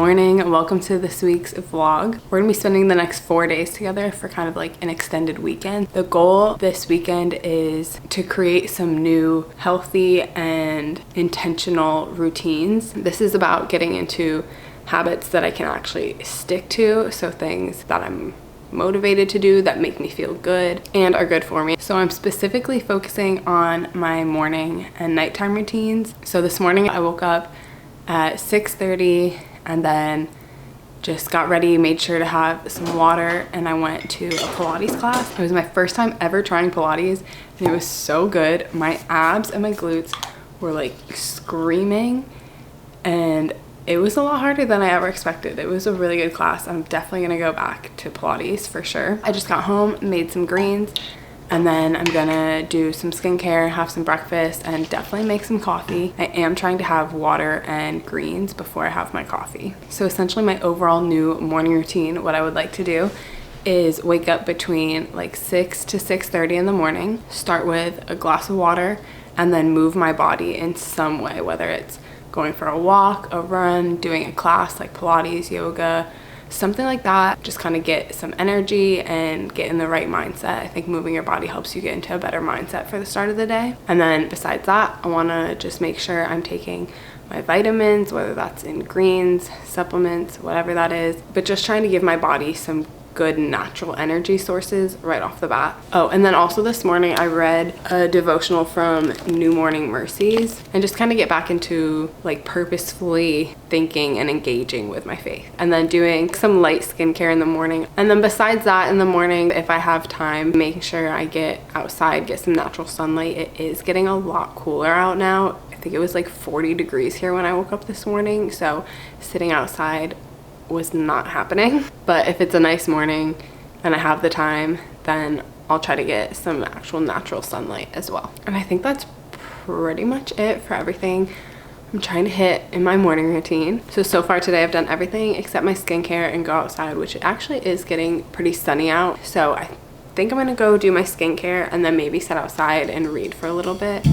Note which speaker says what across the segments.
Speaker 1: morning, welcome to this week's vlog. We're gonna be spending the next 4 days together for kind of like an extended weekend. The goal this weekend is to create some new healthy and intentional routines. This is about getting into habits that I can actually stick to, so things that I'm motivated to do that make me feel good and are good for me. So I'm specifically focusing on my morning and nighttime routines. So this morning I woke up at 6:30 and then just got ready, made sure to have some water, and I went to a Pilates class. It was my first time ever trying Pilates and it was so good. My abs and my glutes were like screaming and it was a lot harder than I ever expected. It was a really good class. I'm definitely gonna go back to Pilates for sure. I just got home, made some greens, and then I'm gonna do some skincare, have some breakfast, and definitely make some coffee. I am trying to have water and greens before I have my coffee. So essentially my overall new morning routine, what I would like to do is wake up between like 6 to 6:30 in the morning, start with a glass of water, and then move my body in some way, whether it's going for a walk, a run, doing a class like Pilates, yoga, something like that. Just kind of get some energy and get in the right mindset. I think moving your body helps you get into a better mindset for the start of the day. And then besides that, I want to just make sure I'm taking my vitamins, whether that's in greens, supplements, whatever that is, but just trying to give my body some good natural energy sources right off the bat. Oh, and then also this morning I read a devotional from New Morning Mercies and just kind of get back into like purposefully thinking and engaging with my faith, and then doing some light skincare in the morning. And then besides that, in the morning, if I have time, making sure I get outside, get some natural sunlight. It is getting a lot cooler out now. I think it was like 40 degrees here when I woke up this morning, so sitting outside was not happening. But if it's a nice morning and I have the time, then I'll try to get some actual natural sunlight as well. And I think that's pretty much it for everything I'm trying to hit in my morning routine. So far today I've done everything except my skincare and go outside, which actually is getting pretty sunny out. So I think I'm gonna go do my skincare and then maybe sit outside and read for a little bit.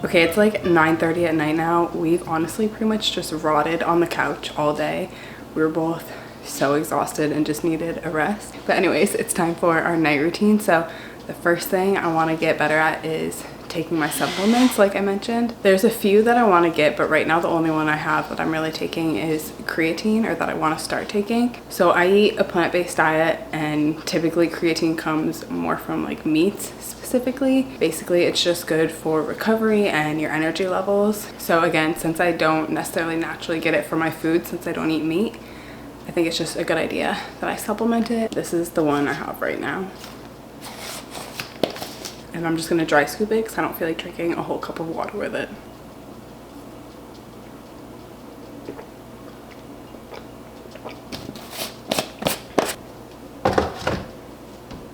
Speaker 1: Okay, it's like 9:30 at night now. We've honestly pretty much just rotted on the couch all day. We were both so exhausted and just needed a rest. But anyways, it's time for our night routine. So the first thing I want to get better at is taking my supplements, like I mentioned. There's a few that I want to get, but right now the only one I have that I'm really taking is creatine, or that I want to start taking. So I eat a plant-based diet, and typically creatine comes more from like meats specifically. Basically, it's just good for recovery and your energy levels. So again, since I don't necessarily naturally get it from my food, since I don't eat meat, I think it's just a good idea that I supplement it. This is the one I have right now. And I'm just gonna dry scoop it because I don't feel like drinking a whole cup of water with it.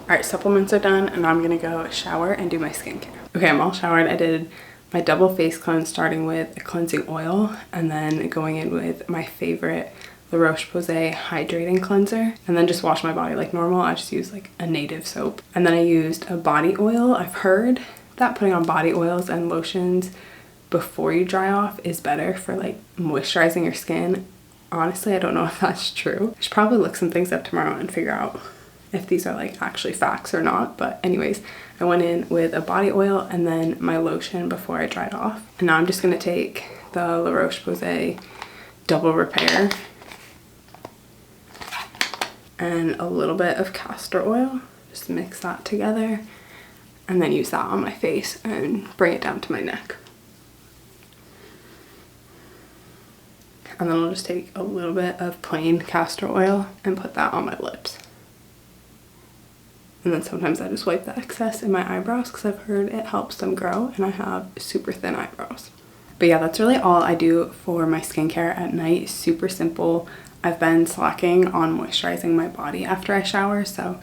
Speaker 1: All right, supplements are done, and now I'm gonna go shower and do my skincare. Okay, I'm all showered. I did my double face cleanse, starting with a cleansing oil and then going in with my favorite La Roche-Posay hydrating cleanser, and then just wash my body like normal. I just use like a native soap, and then I used a body oil. I've heard that putting on body oils and lotions before you dry off is better for like moisturizing your skin. Honestly, I don't know if that's true. I should probably look some things up tomorrow and figure out if these are like actually facts or not. But anyways, I went in with a body oil and then my lotion before I dried off. And now I'm just gonna take the La Roche-Posay Double Repair and a little bit of castor oil. Just mix that together and then use that on my face and bring it down to my neck. And then I'll just take a little bit of plain castor oil and put that on my lips. And then sometimes I just wipe the excess in my eyebrows because I've heard it helps them grow and I have super thin eyebrows. But yeah, that's really all I do for my skincare at night. Super simple. I've been slacking on moisturizing my body after I shower, so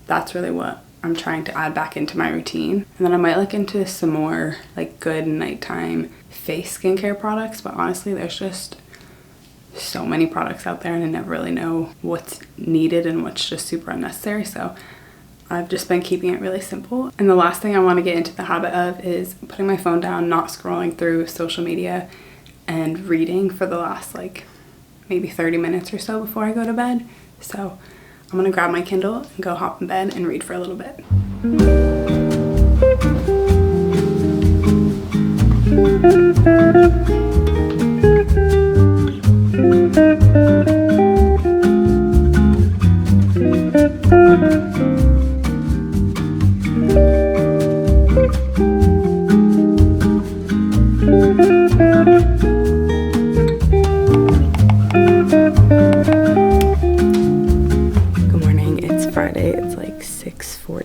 Speaker 1: that's really what I'm trying to add back into my routine. And then I might look into some more like good nighttime face skincare products, but honestly there's just so many products out there and I never really know what's needed and what's just super unnecessary. So I've just been keeping it really simple. And the last thing I want to get into the habit of is putting my phone down, not scrolling through social media, and reading for the last like maybe 30 minutes or so before I go to bed. So I'm gonna grab my Kindle and go hop in bed and read for a little bit.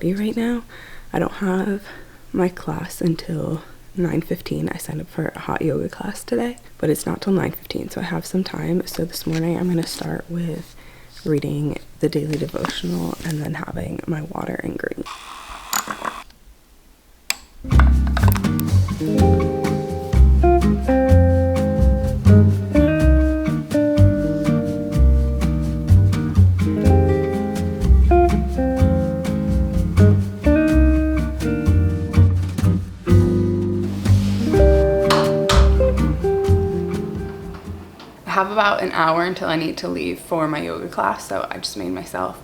Speaker 1: Right now. I don't have my class until 9:15. I signed up for a hot yoga class today, but it's not till 9:15, so I have some time. So this morning I'm going to start with reading the daily devotional and then having my water and green. About an hour until I need to leave for my yoga class, so I just made myself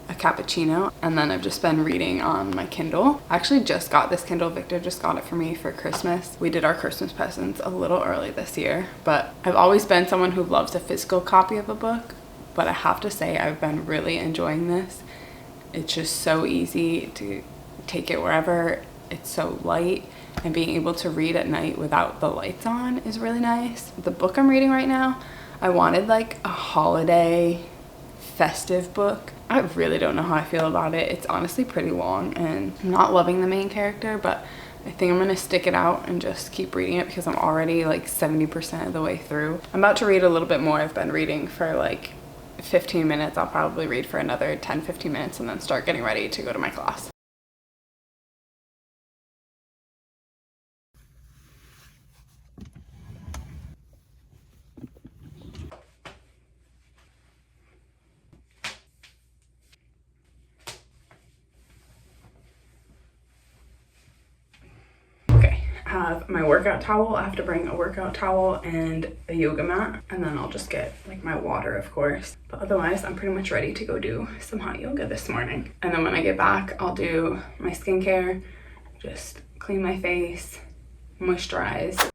Speaker 1: a cappuccino and then I've just been reading on my Kindle. I actually just got this Kindle. Victor just got it for me for Christmas. We did our Christmas presents a little early this year, but I've always been someone who loves a physical copy of a book, but I have to say I've been really enjoying this. It's just so easy to take it wherever. It's so light, and being able to read at night without the lights on is really nice. The book I'm reading right now, I wanted like a holiday festive book. I really don't know how I feel about it. It's honestly pretty long and I'm not loving the main character, but I think I'm gonna stick it out and just keep reading it because I'm already like 70% of the way through. I'm about to read a little bit more. I've been reading for like 15 minutes. I'll probably read for another 10-15 minutes and then start getting ready to go to my class. Have my workout towel. I have to bring a workout towel and a yoga mat, and then I'll just get like my water, of course. But otherwise, I'm pretty much ready to go do some hot yoga this morning. And then when I get back, I'll do my skincare, just clean my face, moisturize.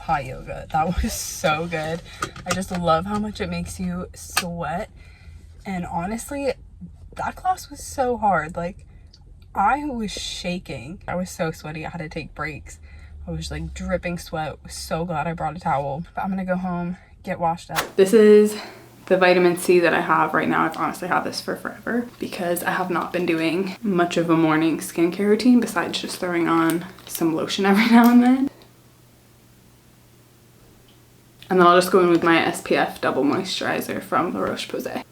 Speaker 1: Hot yoga. That was so good. I just love how much it makes you sweat, and honestly that class was so hard. Like I was shaking. I was so sweaty. I had to take breaks. I was like dripping sweat. So glad I brought a towel. But I'm gonna go home, get washed up. This is the vitamin C that I have right now. I've honestly had this for forever because I have not been doing much of a morning skincare routine besides just throwing on some lotion every now and then. And then I'll just go in with my SPF double moisturizer from La Roche-Posay.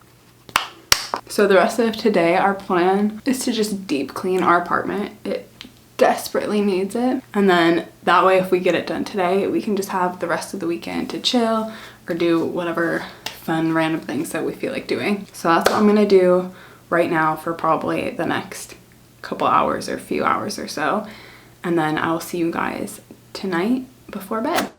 Speaker 1: So the rest of today, our plan is to just deep clean our apartment. It desperately needs it. And then that way, if we get it done today, we can just have the rest of the weekend to chill or do whatever fun random things that we feel like doing. So that's what I'm gonna do right now for probably the next couple hours or few hours or so. And then I'll see you guys tonight before bed.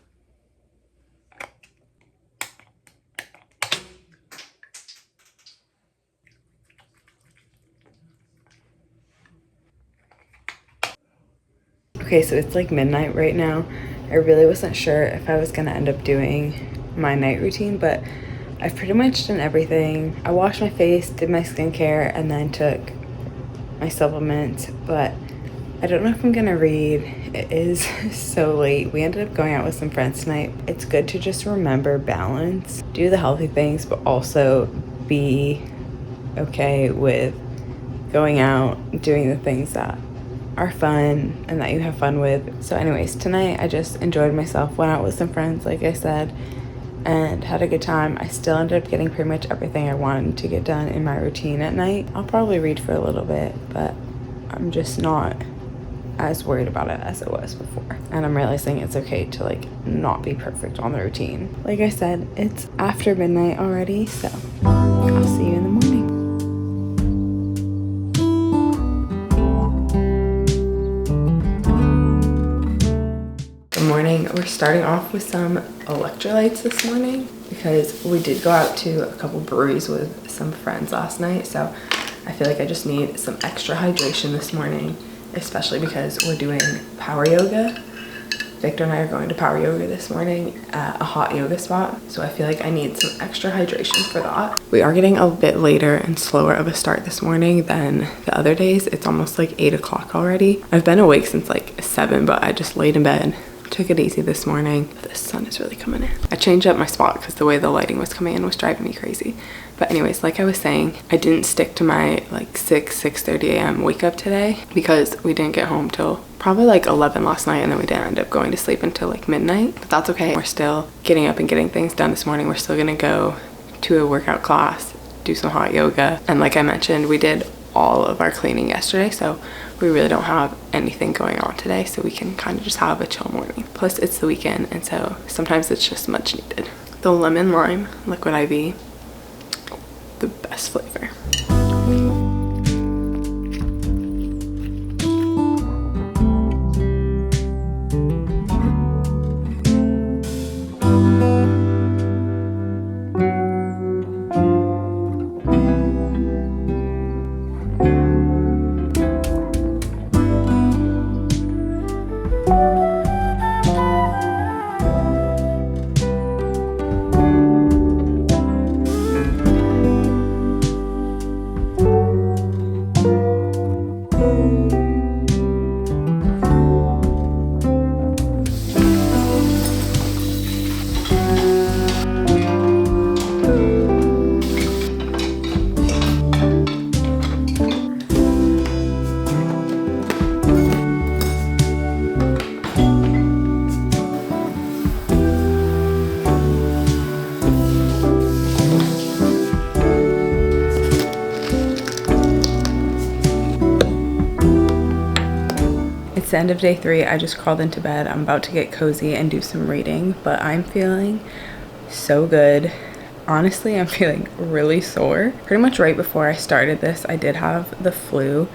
Speaker 1: Okay, so it's like midnight right now. I really wasn't sure if I was gonna end up doing my night routine, but I've pretty much done everything. I washed my face, did my skincare, and then took my supplements, but I don't know if I'm gonna read. It is so late. We ended up going out with some friends tonight. It's good to just remember balance, do the healthy things, but also be okay with going out, doing the things that are fun and that you have fun with. So anyways, tonight I just enjoyed myself, went out with some friends, like I said, and had a good time. I still ended up getting pretty much everything I wanted to get done in my routine at night. I'll probably read for a little bit, but I'm just not as worried about it as it was before. And I'm realizing it's okay to like not be perfect on the routine. Like I said, it's after midnight already, so I'll see you in the morning. Morning. We're starting off with some electrolytes this morning because we did go out to a couple breweries with some friends last night, so I feel like I just need some extra hydration this morning, especially because we're doing power yoga. Victor and I are going to power yoga this morning at a hot yoga spot, so I feel like I need some extra hydration for that. We are getting a bit later and slower of a start this morning than the other days. It's almost like 8 o'clock already. I've been awake since like 7, but I just laid in bed, took it easy this morning. The sun is really coming in. I changed up my spot because the way the lighting was coming in was driving me crazy. But anyways, like I was saying, I didn't stick to my like 6:30 a.m. wake up today because we didn't get home till probably like 11 last night, and then we didn't end up going to sleep until like midnight. But that's okay. We're still getting up and getting things done this morning. We're still gonna go to a workout class, do some hot yoga. And like I mentioned, we did all of our cleaning yesterday, so we really don't have anything going on today, so we can kind of just have a chill morning. Plus it's the weekend, and so sometimes it's just much needed. The lemon lime liquid IV, the best flavor. It's the end of day 3. I just crawled into bed. I'm about to get cozy and do some reading, but I'm feeling so good. Honestly, I'm feeling really sore. Pretty much right before I started this, I did have the flu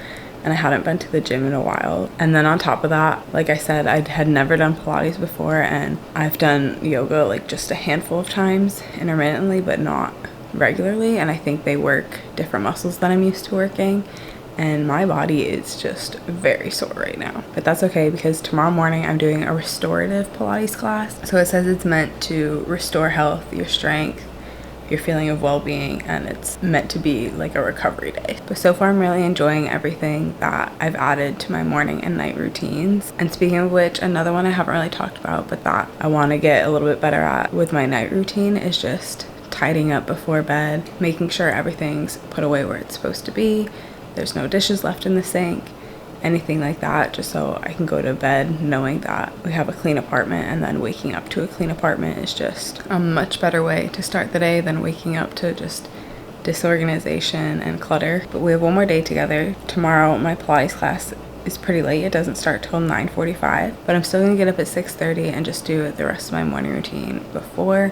Speaker 1: and I hadn't been to the gym in a while. And then on top of that, like I said, I had never done Pilates before, and I've done yoga like just a handful of times intermittently, but not regularly. And I think they work different muscles than I'm used to working. And my body is just very sore right now. But that's okay, because tomorrow morning I'm doing a restorative Pilates class. So it says it's meant to restore health, your strength, your feeling of well-being, and it's meant to be like a recovery day. But so far I'm really enjoying everything that I've added to my morning and night routines. And speaking of which, another one I haven't really talked about but that I want to get a little bit better at with my night routine is just tidying up before bed, making sure everything's put away where it's supposed to be, there's no dishes left in the sink, anything like that, just so I can go to bed knowing that we have a clean apartment, and then waking up to a clean apartment is just a much better way to start the day than waking up to just disorganization and clutter. But we have one more day together. Tomorrow my Pilates class is pretty late. It doesn't start till 9:45, but I'm still gonna get up at 6:30 and just do the rest of my morning routine before,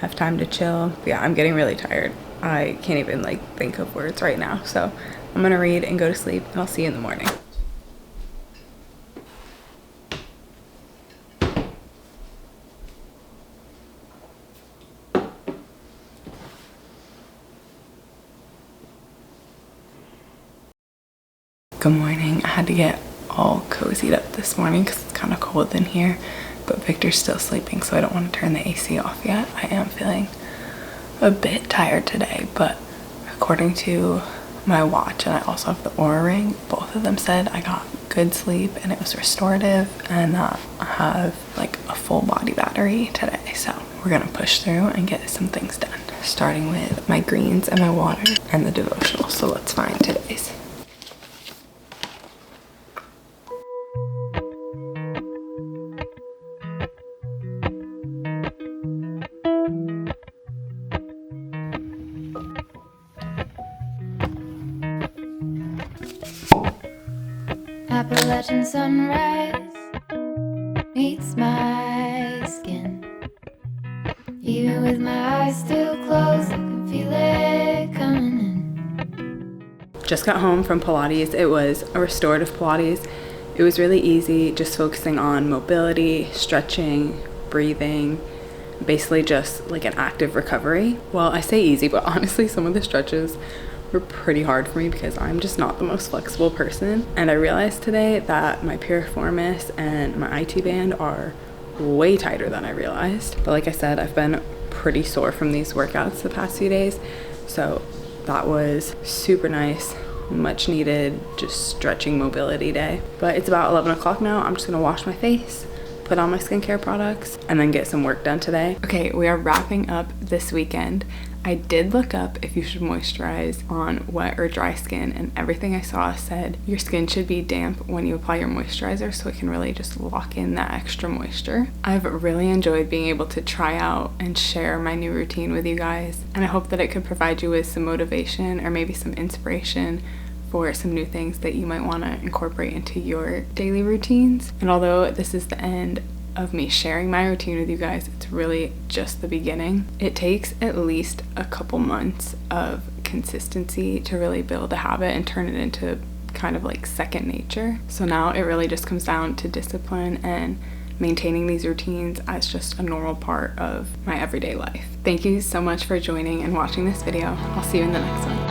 Speaker 1: have time to chill. But yeah, I'm getting really tired. I can't even like think of words right now, so I'm gonna read and go to sleep, and I'll see you in the morning. Good morning. I had to get all cozied up this morning because it's kind of cold in here, but Victor's still sleeping, so I don't want to turn the AC off yet. I am feeling a bit tired today, but according to my watch, and I also have the Oura ring, both of them said I got good sleep and it was restorative, and that I have like a full body battery today. So we're gonna push through and get some things done, starting with my greens and my water and the devotional. So let's find today's.
Speaker 2: Appalachian sunrise meets my skin. Even with my eyes still closed, I can feel it coming in.
Speaker 1: Just got home from Pilates. It was a restorative Pilates. It was really easy, just focusing on mobility, stretching, breathing, basically just like an active recovery. Well, I say easy, but honestly some of the stretches were pretty hard for me because I'm just not the most flexible person. And I realized today that my piriformis and my IT band are way tighter than I realized. But like I said, I've been pretty sore from these workouts the past few days, so that was super nice, much needed, just stretching mobility day. But it's about 11 o'clock now. I'm just gonna wash my face, put on my skincare products, and then get some work done today. Okay, we are wrapping up this weekend. I did look up if you should moisturize on wet or dry skin, and everything I saw said your skin should be damp when you apply your moisturizer, so it can really just lock in that extra moisture. I've really enjoyed being able to try out and share my new routine with you guys, and I hope that it could provide you with some motivation or maybe some inspiration for some new things that you might want to incorporate into your daily routines. And although this is the end of me sharing my routine with you guys, it's really just the beginning. It takes at least a couple months of consistency to really build a habit and turn it into kind of like second nature. So now it really just comes down to discipline and maintaining these routines as just a normal part of my everyday life. Thank you so much for joining and watching this video. I'll see you in the next one.